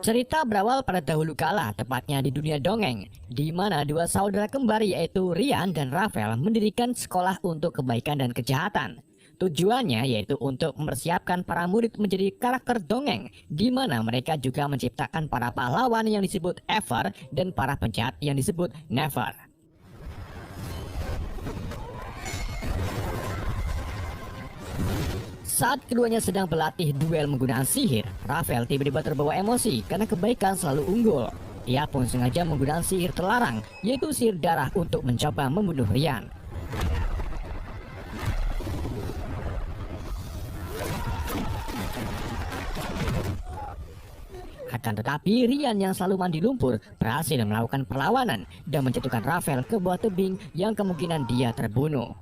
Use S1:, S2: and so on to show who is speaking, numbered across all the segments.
S1: Cerita berawal pada dahulu kala, tepatnya di dunia dongeng, di mana dua saudara kembar yaitu Rian dan Rafael mendirikan sekolah untuk kebaikan dan kejahatan. Tujuannya yaitu untuk mempersiapkan para murid menjadi karakter dongeng, di mana mereka juga menciptakan para pahlawan yang disebut Ever dan para penjahat yang disebut Never. Saat keduanya sedang berlatih duel menggunakan sihir, Rafael tiba-tiba terbawa emosi karena kebaikan selalu unggul. Ia pun sengaja menggunakan sihir terlarang, yaitu sihir darah untuk mencoba membunuh Rian. Akan tetapi, Rian yang selalu mandi lumpur berhasil melakukan perlawanan dan menjatuhkan Rafael ke bawah tebing yang kemungkinan dia terbunuh.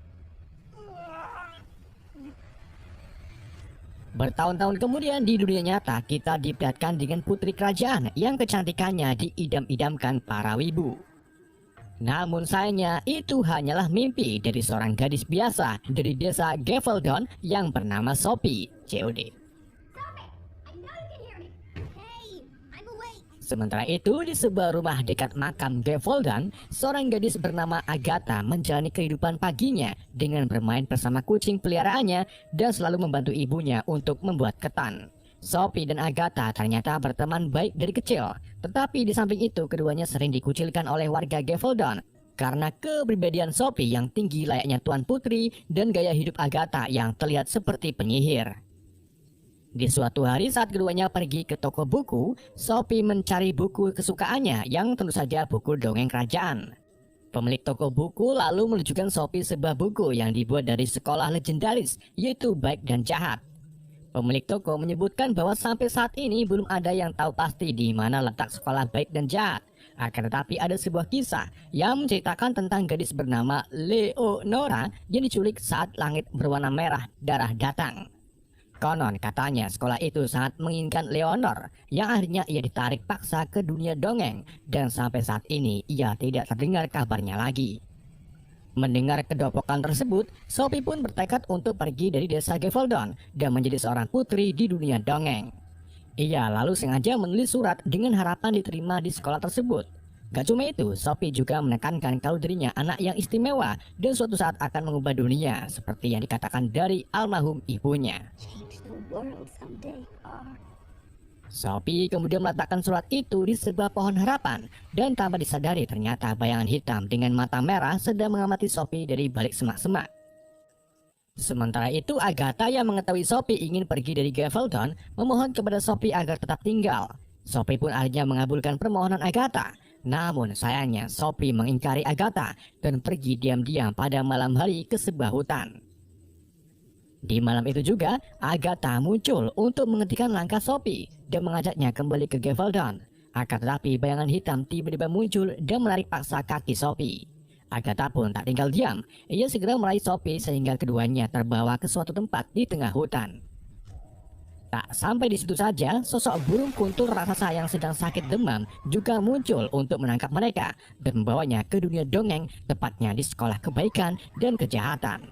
S1: Bertahun-tahun kemudian di dunia nyata kita diperlihatkan dengan putri kerajaan yang kecantikannya diidam-idamkan para wibu. Namun sayangnya itu hanyalah mimpi dari seorang gadis biasa dari desa Gevaldon yang bernama Sophie, COD. Sementara itu, di sebuah rumah dekat makam Gevaldon, seorang gadis bernama Agatha menjalani kehidupan paginya dengan bermain bersama kucing peliharaannya dan selalu membantu ibunya untuk membuat ketan. Sophie dan Agatha ternyata berteman baik dari kecil, tetapi di samping itu keduanya sering dikucilkan oleh warga Gevaldon karena kepribadian Sophie yang tinggi layaknya Tuan Putri dan gaya hidup Agatha yang terlihat seperti penyihir. Di suatu hari saat keduanya pergi ke toko buku, Sophie mencari buku kesukaannya yang tentu saja buku dongeng kerajaan. Pemilik toko buku lalu menunjukkan Sophie sebuah buku yang dibuat dari sekolah legendaris, yaitu Baik dan Jahat. Pemilik toko menyebutkan bahwa sampai saat ini belum ada yang tahu pasti di mana letak sekolah Baik dan Jahat. Akan tetapi ada sebuah kisah yang menceritakan tentang gadis bernama Leonora yang diculik saat langit berwarna merah darah datang. Konon katanya sekolah itu sangat menginginkan Leonor yang akhirnya ia ditarik paksa ke dunia dongeng dan sampai saat ini ia tidak terdengar kabarnya lagi. Mendengar kedopokan tersebut, Sophie pun bertekad untuk pergi dari desa Gevaldon dan menjadi seorang putri di dunia dongeng. Ia lalu sengaja menulis surat dengan harapan diterima di sekolah tersebut. Gak cuma itu, Sophie juga menekankan kalau dirinya anak yang istimewa dan suatu saat akan mengubah dunia seperti yang dikatakan dari almarhum ibunya. Sophie kemudian meletakkan surat itu di sebuah pohon harapan dan tanpa disadari ternyata bayangan hitam dengan mata merah sedang mengamati Sophie dari balik semak-semak. Sementara itu Agatha yang mengetahui Sophie ingin pergi dari Gevaldon memohon kepada Sophie agar tetap tinggal. Sophie pun akhirnya mengabulkan permohonan Agatha. Namun sayangnya Sophie mengingkari Agatha dan pergi diam-diam pada malam hari ke sebuah hutan. Di malam itu juga, Agatha muncul untuk menghentikan langkah Sophie dan mengajaknya kembali ke Gevaldon. Akan tetapi bayangan hitam tiba-tiba muncul dan menarik paksa kaki Sophie. Agatha pun tak tinggal diam, ia segera meraih Sophie sehingga keduanya terbawa ke suatu tempat di tengah hutan. Tak sampai di situ saja, sosok burung kuntul raksasa yang sedang sakit demam juga muncul untuk menangkap mereka dan membawanya ke dunia dongeng, tepatnya di sekolah kebaikan dan kejahatan.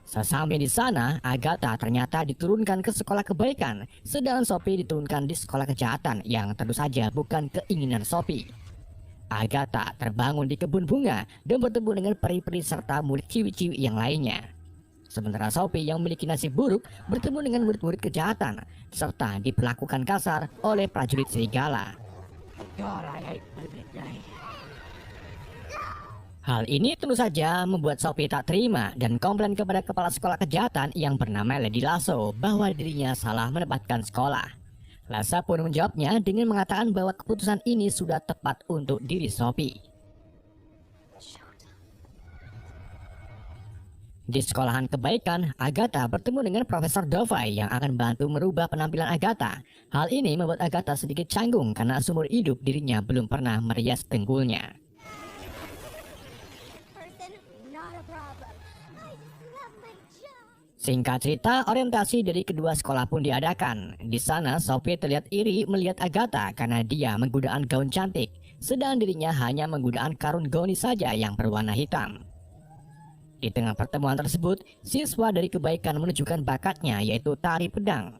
S1: Sesampai di sana, Agatha ternyata diturunkan ke sekolah kebaikan, sedangkan Sophie diturunkan di sekolah kejahatan yang tentu saja bukan keinginan Sophie. Agatha terbangun di kebun bunga dan bertemu dengan peri-peri serta murid ciwi-ciwi yang lainnya. Sementara Sophie yang memiliki nasib buruk bertemu dengan murid-murid kejahatan serta diperlakukan kasar oleh prajurit serigala. Hal ini tentu saja membuat Sophie tak terima dan komplain kepada kepala sekolah kejahatan yang bernama Lady Lasso bahwa dirinya salah menempatkan sekolah. Lasso pun menjawabnya dengan mengatakan bahwa keputusan ini sudah tepat untuk diri Sophie. Di sekolahan kebaikan, Agatha bertemu dengan Profesor Dovai yang akan bantu merubah penampilan Agatha. Hal ini membuat Agatha sedikit canggung karena seumur hidup dirinya belum pernah merias dengkulnya. Singkat cerita, orientasi dari kedua sekolah pun diadakan. Di sana, Sophie terlihat iri melihat Agatha karena dia menggunakan gaun cantik, sedang dirinya hanya menggunakan karun gauni saja yang berwarna hitam. Di tengah pertemuan tersebut, siswa dari kebaikan menunjukkan bakatnya yaitu tari pedang.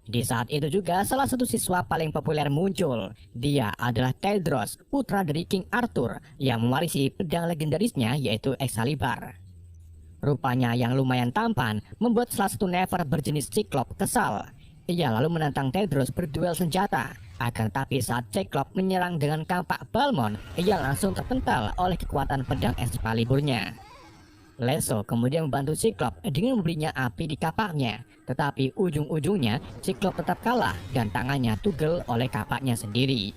S1: Di saat itu juga salah satu siswa paling populer muncul. Dia adalah Tedros, putra dari King Arthur yang mewarisi pedang legendarisnya yaitu Excalibur. Rupanya yang lumayan tampan membuat salah satu Never berjenis Cyclops kesal. Ia lalu menantang Tedros berduel senjata. Akan tapi saat Cyclops menyerang dengan kampak Balmond, ia langsung terpental oleh kekuatan pedang Excaliburnya. Leso kemudian membantu Cyclops dengan memberinya api di kapaknya, tetapi ujung-ujungnya Cyclops tetap kalah dan tangannya tugel oleh kapaknya sendiri.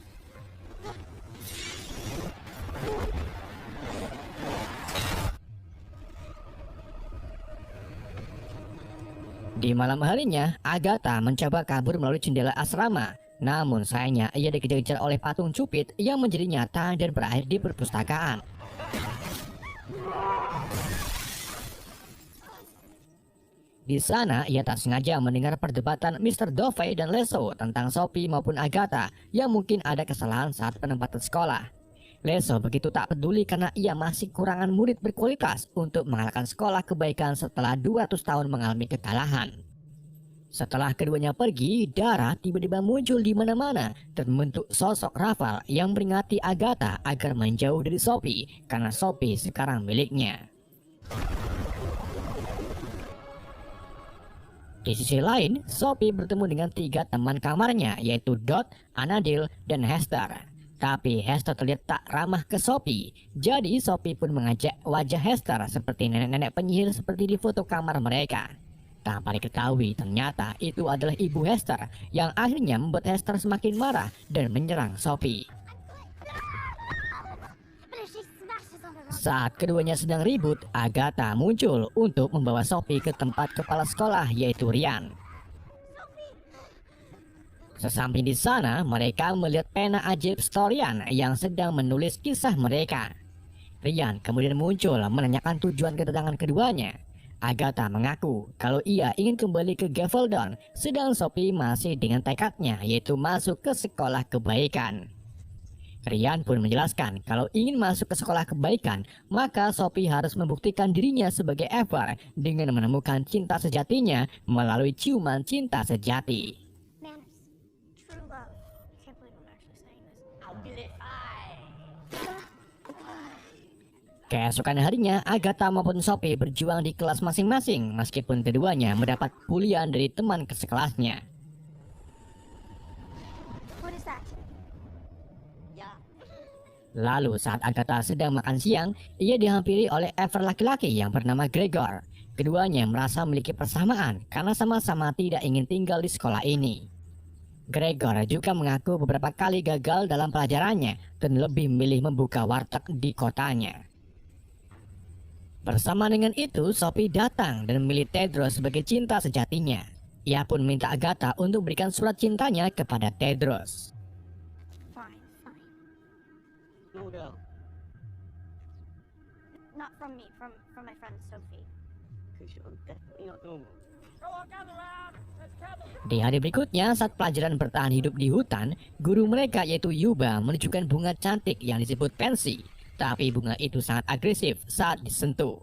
S1: Di malam harinya, Agatha mencoba kabur melalui jendela asrama. Namun sayangnya ia dikejar-kejar oleh patung Cupid yang menjadi nyata dan berakhir di perpustakaan. Di sana, ia tak sengaja mendengar perdebatan Mr. Dovey dan Leso tentang Sophie maupun Agatha yang mungkin ada kesalahan saat penempatan sekolah. Leso begitu tak peduli karena ia masih kurangan murid berkualitas untuk mengalahkan sekolah kebaikan setelah 200 tahun mengalami kekalahan. Setelah keduanya pergi, Dara tiba-tiba muncul di mana-mana dan membentuk sosok Raval yang meringati Agatha agar menjauh dari Sophie karena Sophie sekarang miliknya. Di sisi lain, Sophie bertemu dengan 3 teman kamarnya yaitu Dot, Anadil, dan Hester. Tapi Hester terlihat tak ramah ke Sophie. Jadi Sophie pun mengajak wajah Hester seperti nenek-nenek penyihir seperti di foto kamar mereka. Tanpa diketahui ternyata itu adalah ibu Hester yang akhirnya membuat Hester semakin marah dan menyerang Sophie. Saat keduanya sedang ribut, Agatha muncul untuk membawa Sophie ke tempat kepala sekolah yaitu Ryan. Sesampai di sana, mereka melihat pena ajaib Storian yang sedang menulis kisah mereka. Ryan kemudian muncul menanyakan tujuan kedatangan keduanya. Agatha mengaku kalau ia ingin kembali ke Gavaldon, sedang Sophie masih dengan tekadnya yaitu masuk ke sekolah kebaikan. Ryan pun menjelaskan kalau ingin masuk ke sekolah kebaikan, maka Sophie harus membuktikan dirinya sebagai Ever dengan menemukan cinta sejatinya melalui ciuman cinta sejati. Keesokan harinya, Agatha maupun Sophie berjuang di kelas masing-masing meskipun keduanya mendapat pulian dari teman kesekelasnya. Lalu saat Agatha sedang makan siang, ia dihampiri oleh Ever laki-laki yang bernama Gregor. Keduanya merasa memiliki persamaan karena sama-sama tidak ingin tinggal di sekolah ini. Gregor juga mengaku beberapa kali gagal dalam pelajarannya dan lebih memilih membuka warteg di kotanya. Bersama dengan itu, Sophie datang dan memilih Tedros sebagai cinta sejatinya. Ia pun minta Agatha untuk berikan surat cintanya kepada Tedros.
S2: No. Not from me, from my friend Sophie. Because you're definitely not normal.
S1: Di hari berikutnya, saat pelajaran bertahan hidup di hutan, guru mereka yaitu Yuba menunjukkan bunga cantik yang disebut pensi. Tapi bunga itu sangat agresif saat disentuh.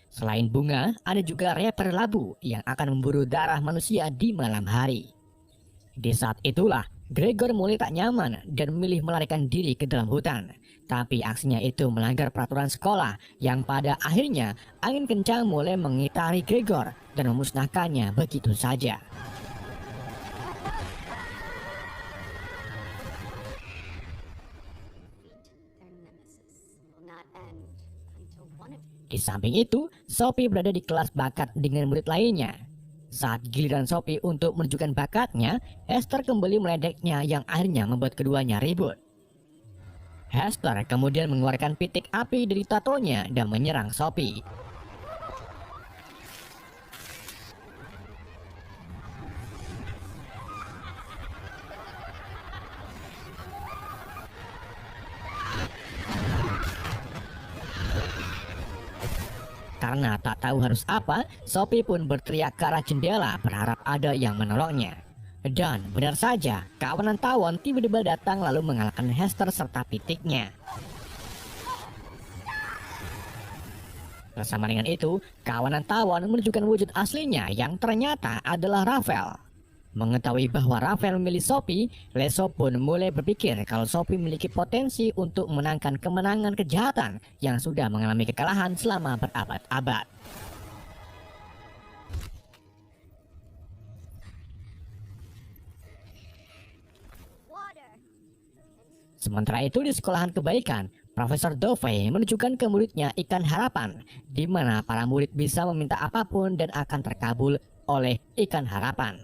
S1: Selain bunga, ada juga rapper labu yang akan memburu darah manusia di malam hari. Di saat itulah, Gregor mulai tak nyaman dan memilih melarikan diri ke dalam hutan. Tapi aksinya itu melanggar peraturan sekolah yang pada akhirnya angin kencang mulai mengitari Gregor dan memusnahkannya begitu saja. Di samping itu, Sophie berada di kelas bakat dengan murid lainnya. Saat giliran Sophie untuk menunjukkan bakatnya, Hester kembali meledeknya yang akhirnya membuat keduanya ribut. Hester kemudian mengeluarkan pitik api dari tatonya dan menyerang Sophie. Karena tak tahu harus apa, Sophie pun berteriak ke arah jendela berharap ada yang menolongnya. Dan benar saja, kawanan tawon tiba-tiba datang lalu mengalahkan Hester serta pitiknya. Bersama dengan itu, kawanan tawon menunjukkan wujud aslinya yang ternyata adalah Rafael. Mengetahui bahwa Rafael memilih Sophie, Leso pun mulai berpikir kalau Sophie memiliki potensi untuk memenangkan kemenangan kejahatan yang sudah mengalami kekalahan selama berabad-abad. Sementara itu di sekolahan kebaikan, Profesor Dovey menunjukkan ke muridnya ikan harapan, di mana para murid bisa meminta apapun dan akan terkabul oleh ikan harapan.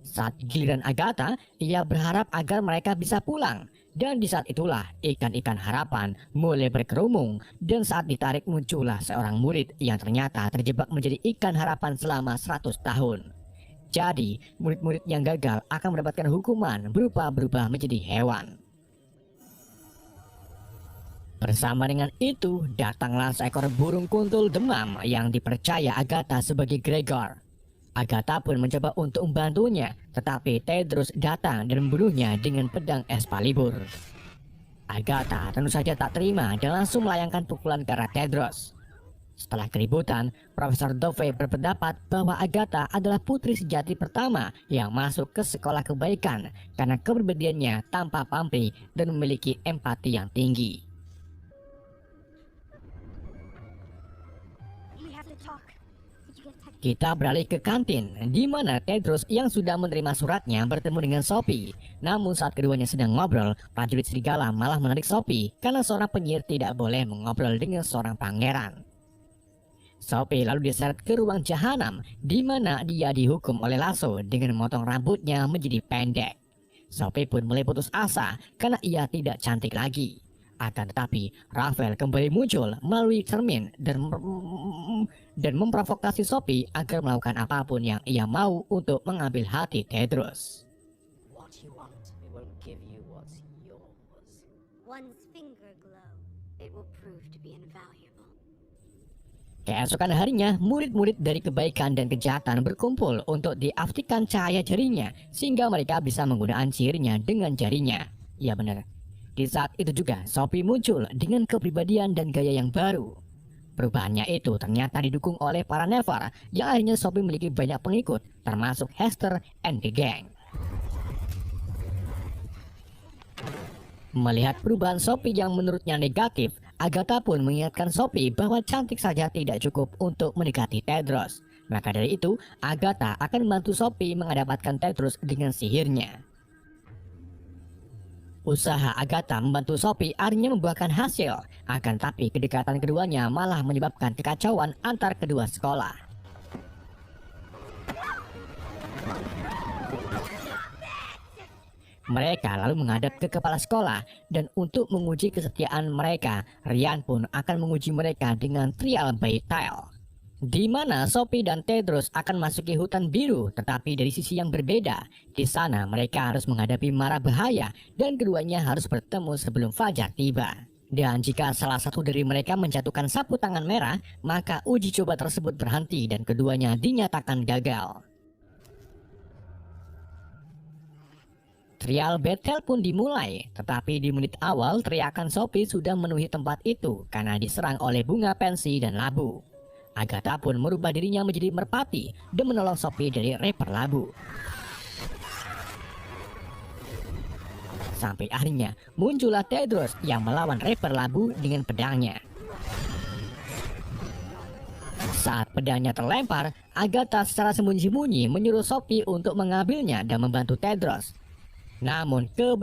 S1: Saat giliran Agatha, ia berharap agar mereka bisa pulang, dan di saat itulah ikan-ikan harapan mulai berkerumung, dan saat ditarik muncullah seorang murid yang ternyata terjebak menjadi ikan harapan selama 100 tahun. Jadi, murid-murid yang gagal akan mendapatkan hukuman berupa berubah menjadi hewan. Bersama dengan itu, datanglah seekor burung kuntul demam yang dipercaya Agatha sebagai Gregor. Agatha pun mencoba untuk membantunya, tetapi Tedros datang dan membunuhnya dengan pedang Excalibur. Agatha tentu saja tak terima dan langsung melayangkan pukulan ke arah Tedros. Setelah keributan, Profesor Dovey berpendapat bahwa Agatha adalah putri sejati pertama yang masuk ke sekolah kebaikan karena kepribadiannya tanpa pamrih dan memiliki empati yang tinggi. Kita beralih ke kantin, di mana Tedros yang sudah menerima suratnya bertemu dengan Sophie. Namun saat keduanya sedang ngobrol, prajurit serigala malah menarik Sophie karena seorang penyihir tidak boleh mengobrol dengan seorang pangeran. Sophie lalu diseret ke ruang jahanam, di mana dia dihukum oleh Lasso dengan memotong rambutnya menjadi pendek. Sophie pun mulai putus asa karena ia tidak cantik lagi. Akan tetapi, Rafael kembali muncul melalui cermin dan memprovokasi Sophie agar melakukan apapun yang ia mau untuk mengambil hati Tedros.
S3: What you want, we won't give you what's yours.
S2: One's finger glow. It will prove to be invaluable.
S1: Keesokan harinya, murid-murid dari kebaikan dan kejahatan berkumpul untuk diaktifkan cahaya jarinya, sehingga mereka bisa menggunakan sihirnya dengan jarinya. Ya benar. Di saat itu juga, Sophie muncul dengan kepribadian dan gaya yang baru. Perubahannya itu ternyata didukung oleh para Never, yang akhirnya Sophie memiliki banyak pengikut, termasuk Hester and the Gang. Melihat perubahan Sophie yang menurutnya negatif, Agatha pun mengingatkan Sophie bahwa cantik saja tidak cukup untuk mendekati Tedros. Maka dari itu, Agatha akan membantu Sophie mengadaptkan Tedros dengan sihirnya. Usaha Agatha membantu Sophie akhirnya membuahkan hasil, akan tapi kedekatan keduanya malah menyebabkan kekacauan antar kedua sekolah. Mereka lalu menghadap ke kepala sekolah, dan untuk menguji kesetiaan mereka, Ryan pun akan menguji mereka dengan trial by trial, di mana Sophie dan Tedros akan masuki hutan biru, tetapi dari sisi yang berbeda. Di sana mereka harus menghadapi mara bahaya dan keduanya harus bertemu sebelum fajar tiba. Dan jika salah satu dari mereka menjatuhkan sapu tangan merah, maka uji coba tersebut berhenti dan keduanya dinyatakan gagal. Trial battle pun dimulai, tetapi di menit awal teriakan Sophie sudah memenuhi tempat itu karena diserang oleh bunga pensi dan labu. Agatha pun merubah dirinya menjadi merpati dan menolong Sophie dari rapper labu. Sampai akhirnya muncullah Tedros yang melawan rapper labu dengan pedangnya. Saat pedangnya terlempar, Agatha secara sembunyi-sembunyi menyuruh Sophie untuk mengambilnya dan membantu Tedros. Namun